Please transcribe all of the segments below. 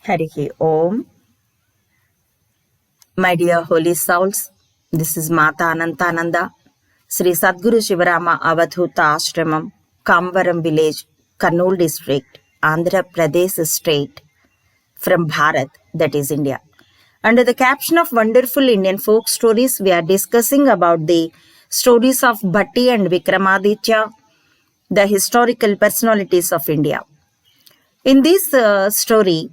Harihi Om. My dear holy souls, this is Mata Anantananda, Sri Sadguru Shivarama Avadhuta Ashramam, Kamvaram village, Kurnool district, Andhra Pradesh state, from Bharat, that is India. Under the caption of Wonderful Indian Folk Stories, we are discussing about the stories of Bhatti and Vikramaditya, the historical personalities of India. In this story,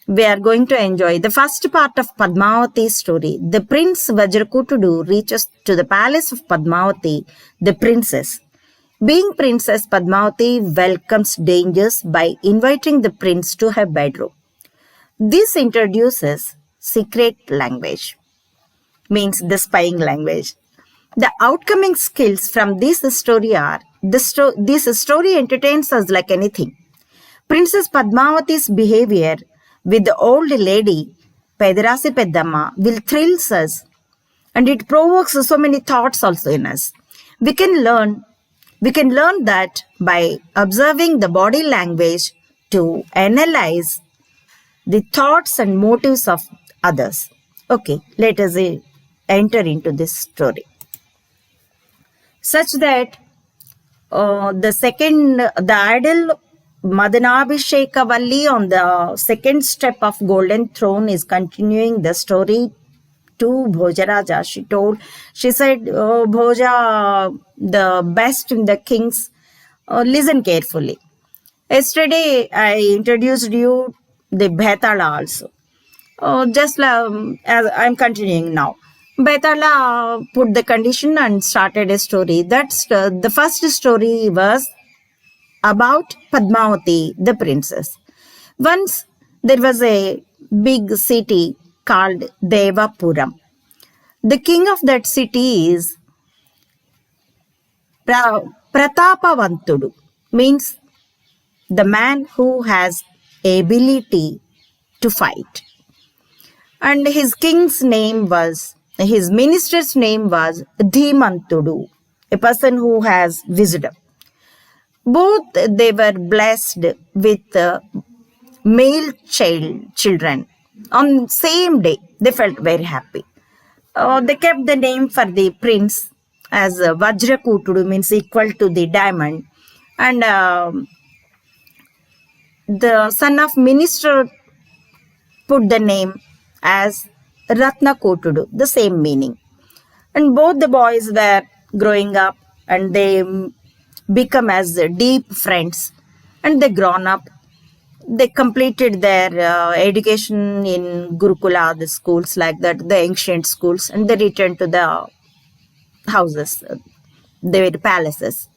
we are going to enjoy the first part of Padmavati's story. The prince Vajrakutudu reaches to the palace of Padmavati, the princess. Being Princess Padmavati welcomes dangers by inviting the prince to her bedroom. This introduces secret language, means the spying language. The outcoming skills from this story are, this story entertains us like anything. Princess Padmavati's behavior with the old lady, Pedarasi Peddamma, will thrill us, and it provokes so many thoughts also in us. We can learn that by observing the body language to analyze the thoughts and motives of others. Okay, let us enter into this story. Such that the idol Madanabhishekavalli on the second step of golden throne is continuing the story to Bhojaraja. She said, oh, Bhoja, the best in the kings, listen carefully. Yesterday, I introduced you the Bhetala also. Just as I'm continuing now. Bhetala put the condition and started a story. That's the first story was about Padmavati, the princess. Once there was a big city called Devapuram. The king of that city is Pratapavantudu, means the man who has ability to fight. And his minister's name was Dhimantudu, a person who has wisdom. Both they were blessed with male children. On same day, they felt very happy. They kept the name for the prince as Vajrakutudu, means equal to the diamond. And the son of minister put the name as Ratnakotudu, the same meaning. And both the boys were growing up and they become as deep friends, and they grown up. They completed their education in Gurukula, the schools like that, the ancient schools, and they returned to the houses, their palaces.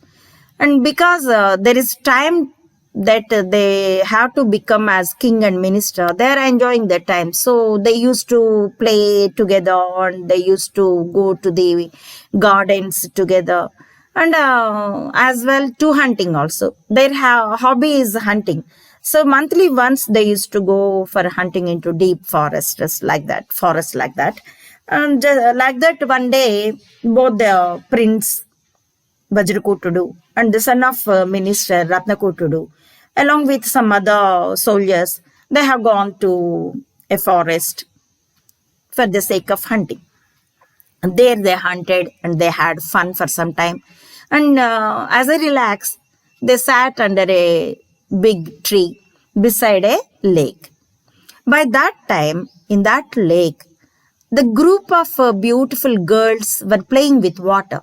And because there is time that they have to become as king and minister, they are enjoying their time. So they used to play together and they used to go to the gardens together. And as well to hunting also. Their hobby is hunting. So monthly once they used to go for hunting into deep forests like that. And like that one day, both the prince Vajrakutudu and the son of minister Ratnakotudu, along with some other soldiers, they have gone to a forest for the sake of hunting. And there they hunted and they had fun for some time. And as they relaxed, they sat under a big tree beside a lake. By that time, in that lake, the group of beautiful girls were playing with water.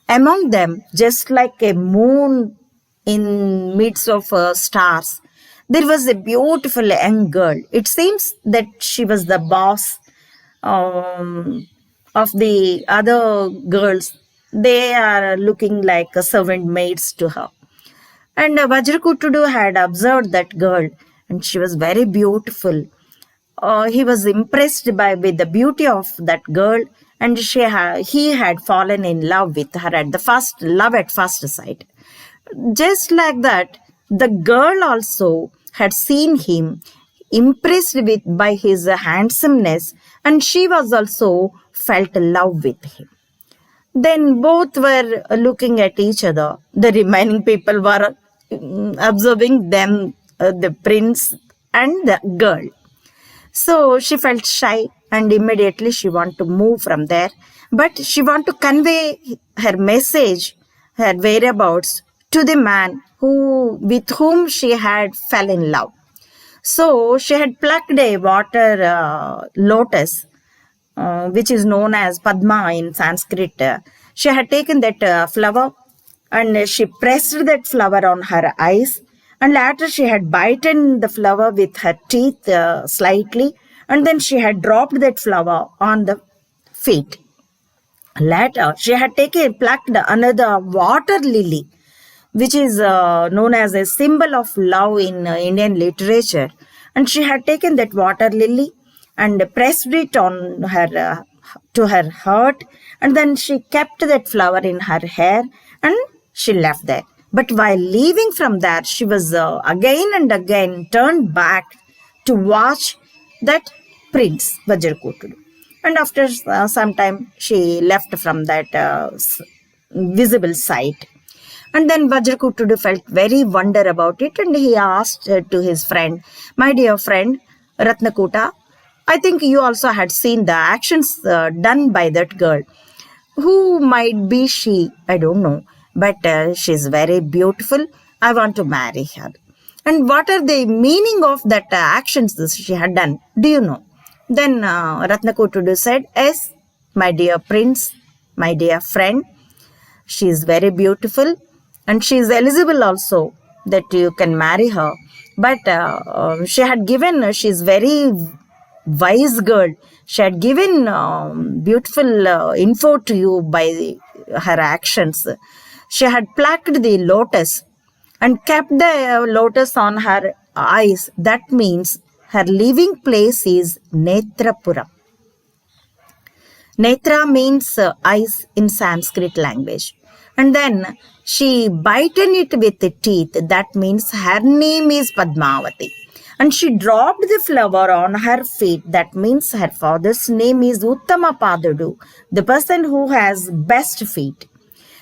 Among them, just like a moon in midst of stars, there was a beautiful young girl. It seems that she was the boss of the other girls. They are looking like servant maids to her. And Vajrakutudu had observed that girl, and she was very beautiful. He was impressed with the beauty of that girl, and he had fallen in love with her at first sight. Just like that, the girl also had seen him, impressed by his handsomeness, and she was also felt love with him. Then both were looking at each other. The remaining people were observing them, the prince and the girl. So she felt shy and immediately she wanted to move from there. But she wanted to convey her message, her whereabouts to the man with whom she had fell in love. So she had plucked a water lotus, which is known as Padma in Sanskrit. She had taken that flower and she pressed that flower on her eyes. And later she had bitten the flower with her teeth slightly, and then she had dropped that flower on the feet. Later, she had plucked another water lily, which is known as a symbol of love in Indian literature. And she had taken that water lily and pressed it on her to her heart, and then she kept that flower in her hair and she left there. But while leaving from there, she was again and again turned back to watch that prince Vajrakutudu. And after some time, she left from that visible sight. And then Vajrakutudu felt very wonder about it, and he asked to his friend, "My dear friend, Ratnakuta, I think you also had seen the actions done by that girl. Who might be she? I don't know, but she's very beautiful. I want to marry her. And what are the meaning of that actions she had done? Do you know?" Then Ratnakutudu said, "Yes, my dear prince, my dear friend, she is very beautiful and she is eligible also that you can marry her. But she is very wise girl. She had given beautiful info to you by her actions. She had plucked the lotus and kept the lotus on her eyes. That means her living place is Netrapuram. Netra means eyes in Sanskrit language. And then she bitten it with the teeth. That means her name is Padmavati. And she dropped the flower on her feet. That means her father's name is Uttamapadadu, the person who has best feet.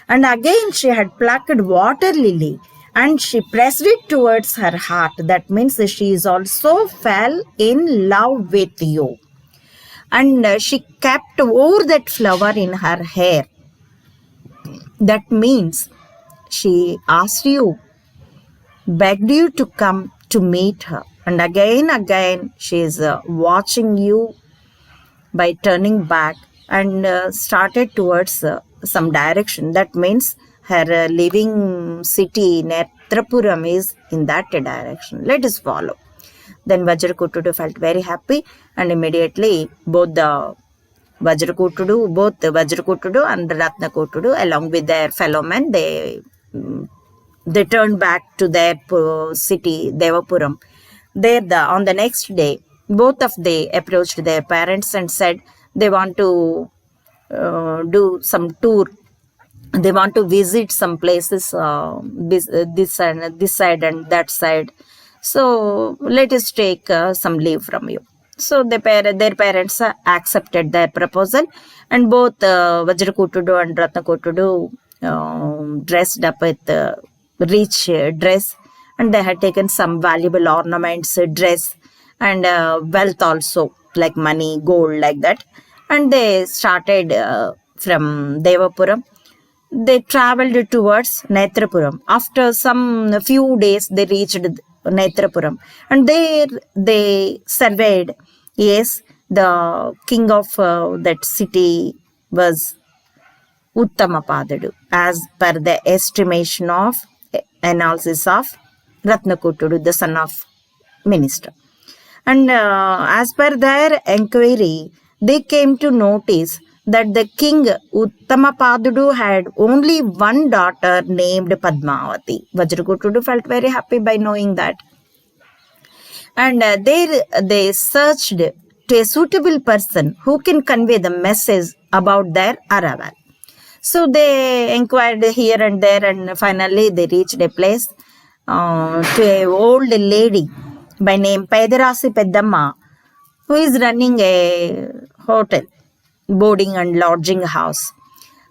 And again she had plucked water lily and she pressed it towards her heart. That means she is also fell in love with you. And she kept over that flower in her hair. That means she asked you, begged you to come to meet her. And again, she is watching you by turning back and started towards some direction. That means her living city, Netrapuram, is in that direction. Let us follow. Then Vajrakutudu felt very happy, and immediately both Vajrakutudu and Ratnakutudu, along with their fellow men, they turned back to their city, Devapuram. There, on the next day, both of they approached their parents and said they want to do some tour. They want to visit some places, this side and that side. So let us take some leave from you. So their parents accepted their proposal, and both Vajrakutudu and Ratnakutudu dressed up with rich dress, and they had taken some valuable ornaments, dress, and wealth also, like money, gold, like that. And they started from Devapuram. They traveled towards Netrapuram. After some few days, they reached Netrapuram, and there they surveyed. Yes, the king of that city was Uttamapadadu, as per the estimation of analysis of Ratnakutudu, the son of minister. And as per their enquiry, they came to notice that the king Uttamapadadu had only one daughter named Padmavati. Vajrakutudu felt very happy by knowing that. And there they searched to a suitable person who can convey the message about their arrival. So they inquired here and there, and finally they reached a place to an old lady by name Pedarasi Peddamma, who is running a hotel, boarding and lodging house.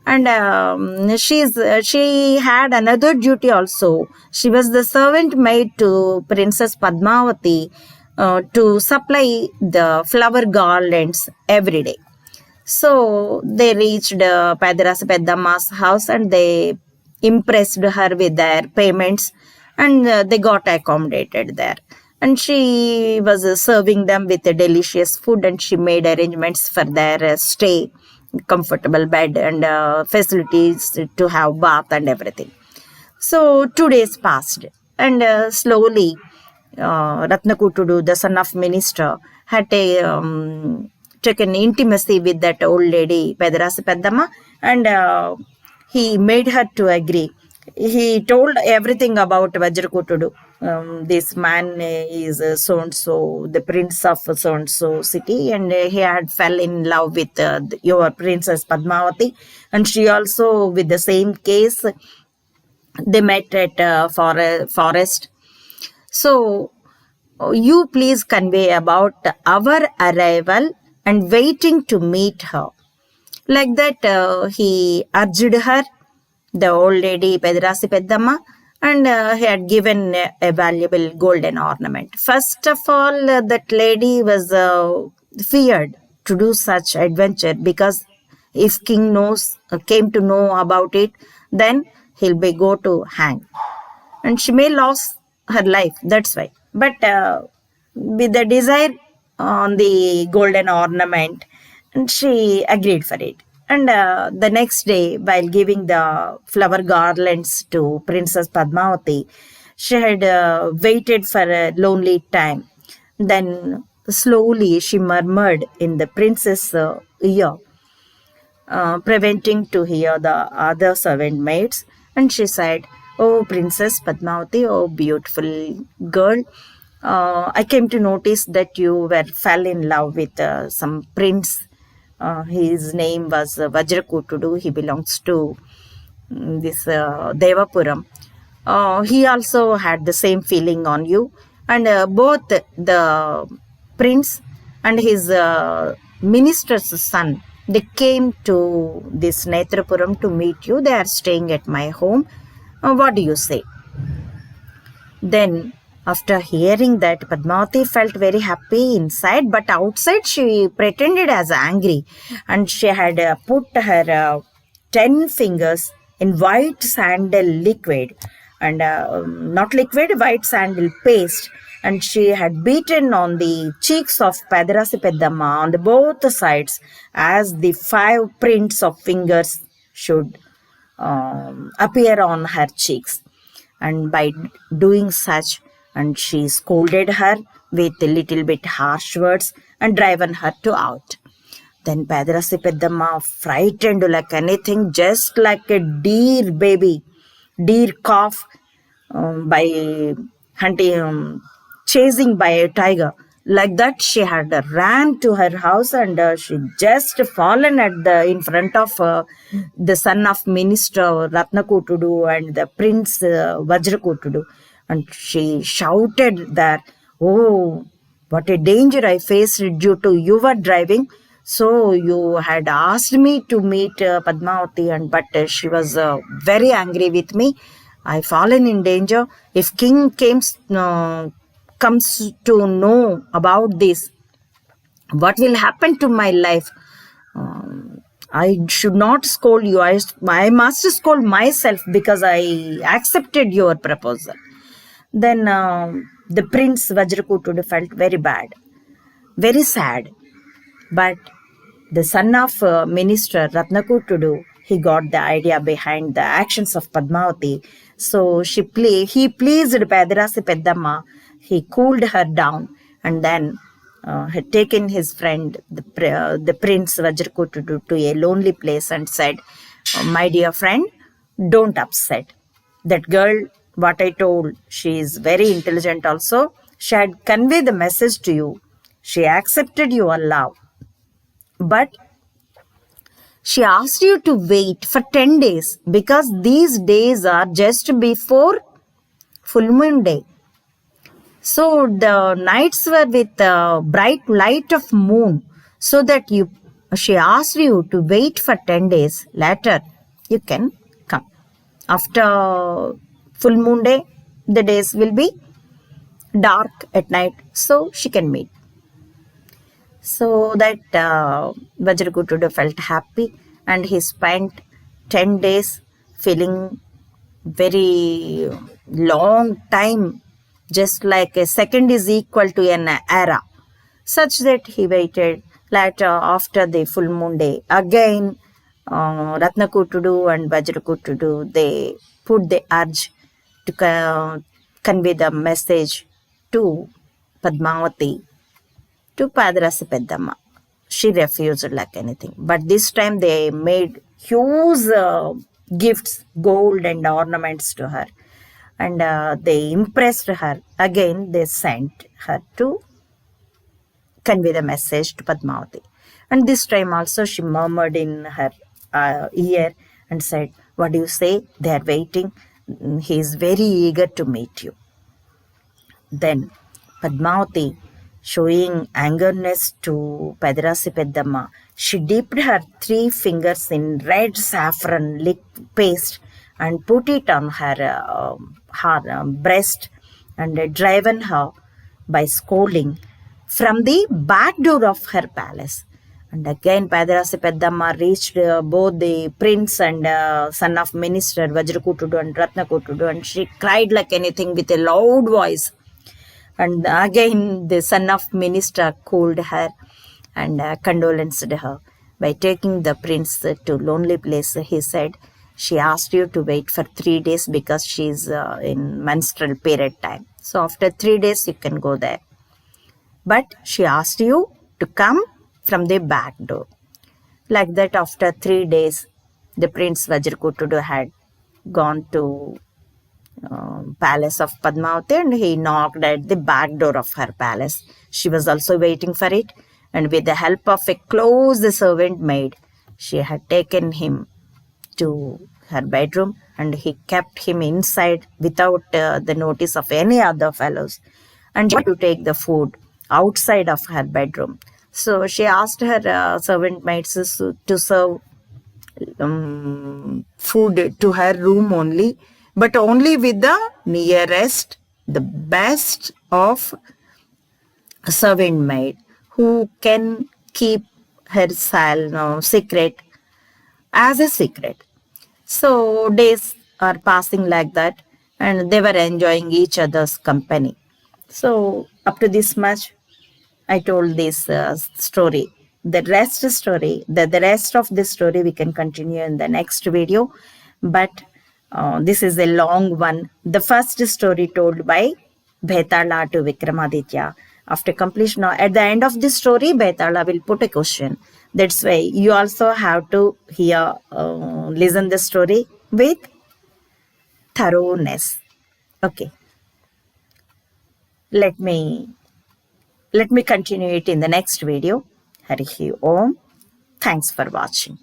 And she had another duty also. She was the servant maid to Princess Padmavati to supply the flower garlands every day. So they reached Padirasi Peddamma's house and they impressed her with their payments, and they got accommodated there. And she was serving them with a delicious food, and she made arrangements for their stay, comfortable bed and facilities to have bath and everything. So 2 days passed, and slowly Ratnakutudu, the son of minister, had taken intimacy with that old lady, Pedarasi Peddamma, and he made her to agree. He told everything about Vajrakutudu. This man is so and so, the prince of so and so city, and he had fell in love with your princess Padmavati, and she also with the same case. They met at forest. So you please convey about our arrival and waiting to meet her. Like that, he urged her, the old lady Pedarasi Peddamma, and he had given a valuable golden ornament. First of all, that lady was feared to do such adventure, because if king came to know about it, then he'll be go to hang, and she may lose her life. That's why. But with the desire on the golden ornament, and she agreed for it. And the next day, while giving the flower garlands to Princess Padmavati, she had waited for a lonely time. Then slowly she murmured in the princess' ear, preventing to hear the other servant maids, and she said, "Oh, Princess Padmavati, oh, beautiful girl, I came to notice that you fell in love with some prince. His name was Vajrakutudu. He belongs to this Devapuram. He also had the same feeling on you, and both the prince and his minister's son, they came to this Netrapuram to meet you. They are staying at my home. What do you say?" Then, after hearing that, Padmavati felt very happy inside, but outside she pretended as angry, and she had put her 10 fingers in white sandal liquid, and not liquid, white sandal paste, and she had beaten on the cheeks of Padirasi Peddamma on the both sides, as the 5 prints of fingers should appear on her cheeks. And by doing such, and she scolded her with a little bit harsh words and driven her to out. Then Padirasi Peddamma, frightened like anything, just like a deer baby, deer calf by hunting, chasing by a tiger. Like that, she had ran to her house, and she just fallen in front of the son of minister Ratnakutudu and the prince Vajrakutudu, and she shouted that, "Oh, what a danger I faced due to your driving. So you had asked me to meet Padmavati, but she was very angry with me. I fallen in danger. If king comes to know about this, what will happen to my life? I should not scold you. I must scold myself, because I accepted your proposal." Then the prince Vajrakutudu felt very bad, very sad. But the son of minister Ratnakutudu, he got the idea behind the actions of Padmavati. So he pleased Padirasi Peddamma. He cooled her down, and then had taken his friend, the prince Vajrakutudu, to a lonely place and said, "My dear friend, don't upset. That girl, what I told, she is very intelligent also. She had conveyed the message to you. She accepted your love. But she asked you to wait for 10 days, because these days are just before full moon day. So the nights were with the bright light of moon, so that she asked you to wait for 10 days. Later, you can come. After full moon day, the days will be dark at night so she can meet. So that Vajrakutudu felt happy, and he spent 10 days feeling very long time, just like a second is equal to an era, such that he waited. Later, after the full moon day, again Ratnakutudu and Vajrakutudu, they put the urge to convey the message to Padmavati, to Padrasi Peddamma. She refused like anything. But this time they made huge gifts, gold and ornaments to her. And they impressed her. Again, they sent her to convey the message to Padmavati. And this time also she murmured in her ear and said, "What do you say? They are waiting. He is very eager to meet you." Then Padmavati, showing angerness to Padrasi Peddamma, she dipped her 3 fingers in red saffron paste and put it on her breast, and driven her by scolding from the back door of her palace. And again Padrasi Peddamma reached both the prince and son of minister Vajrakutudu and Ratnakutudu, and she cried like anything with a loud voice. And again the son of minister cooled her and condolenced her by taking the prince to lonely place. He said, "She asked you to wait for 3 days because she is in menstrual period time. So after 3 days you can go there. But she asked you to come from the back door." Like that, after 3 days, the Prince Vajrakutudu had gone to palace of Padmavati, and he knocked at the back door of her palace. She was also waiting for it, and with the help of a close servant maid, she had taken him to her bedroom, and he kept him inside without the notice of any other fellows, and she had to take the food outside of her bedroom. So she asked her servant maids to serve food to her room only, but only with the nearest, the best of servant maid who can keep her secret as a secret. So days are passing like that, and they were enjoying each other's company. So up to this much, I told this story. The rest of this story we can continue in the next video, but this is a long one. The first story told by Bhetala to Vikramaditya. After completion, at the end of this story, Bhetala will put a question. That's why you also have to listen the story with thoroughness. Okay. Let me continue it in the next video. Harihi Om. Thanks for watching.